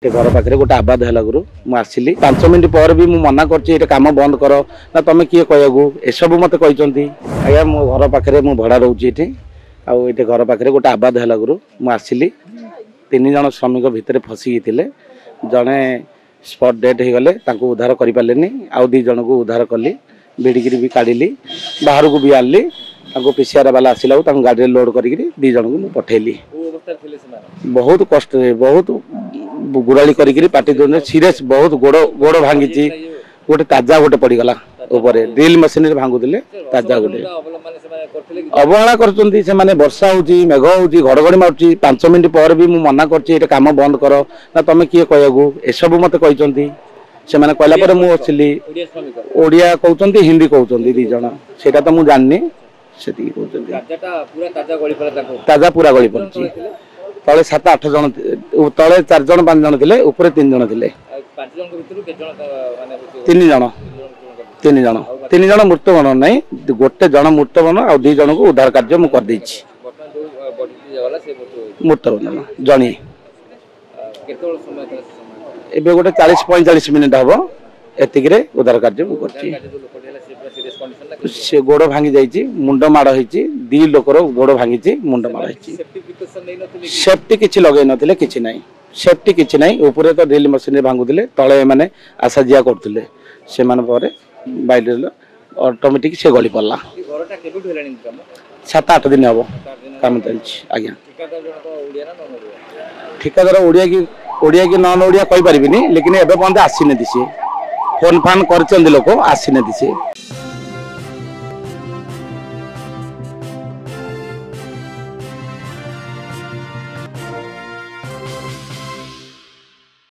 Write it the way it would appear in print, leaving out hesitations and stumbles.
घर पाखे गोटे आबाद है गुरु मुझे 5 मिनट पर भी मुझे मना कर कम बंद कर ना तुम किए कहू एसबू मत कहते आज्ञा मो घर पाखे मुझे भड़ा रोचे ये घर पाखे गोटे आबाद है गुरु मुझे 3 जन श्रमिक भितर फसिकी जड़े स्पॉट डेट हो गले उद्धार कर पारे आउ 2 जन को उद्धार कली भिड़िकी भी काढ़ी बाहर को भी आनली पीसीआर वाला आसला गाड़ी लोड कर 2 जन को पठेली बहुत कष्ट बहुत गुड़ाली करी पाटी दोन सीरियस बहुत गोड़ गोड़ भांगी गोटे ताजा गोटे पड़गला ड्रिल मशीन भांगुले ताजा गोटे अवहेला कर वर्षा हो मेघ हो घड़घड़ी मार्च 5 मिनट पर भी मुझे मना कर कम बंद कर ना तुम किए कहू एसबू मत कहते से कहला मुझे ओडिया कहते हिंदी कहते 2 जन से तो मुझे जाननी से ताजा पूरा गली पड़ी तले 7-8 जन तले 4 जन 5 जन थे ऊपर 3 जन थे 3 जन मृत्युवरण नहीं गोटे जन मृत्युवरण आ 2 जन को उद्धार कार्य मुझे कर मृत्युवरण जनी एबे गोटे 40-45 मिनिट हम एतिक उद्धार कार्य मुझे से गोड़ भांगी जाइए मुंड माड़ होती 2 लोकर गोड़ भांगी मुंड माड़ होती सेफ्टी किसी लगे नथिले किसी नहीं सेफ्टी किसी नहीं ऊपर तो ड्रिल मशीन भांगुले तले मैंने आशा जिया करते से बैल ऑटोमेटिक से गली पड़ा 7-8 दिन हम कम चलती आज्ञा ठिकादार ओडिया कि नन ओडिया कही पारिनी लेकिन एवं पर्यटन आसी सी फोन फान कर लोक आसी सी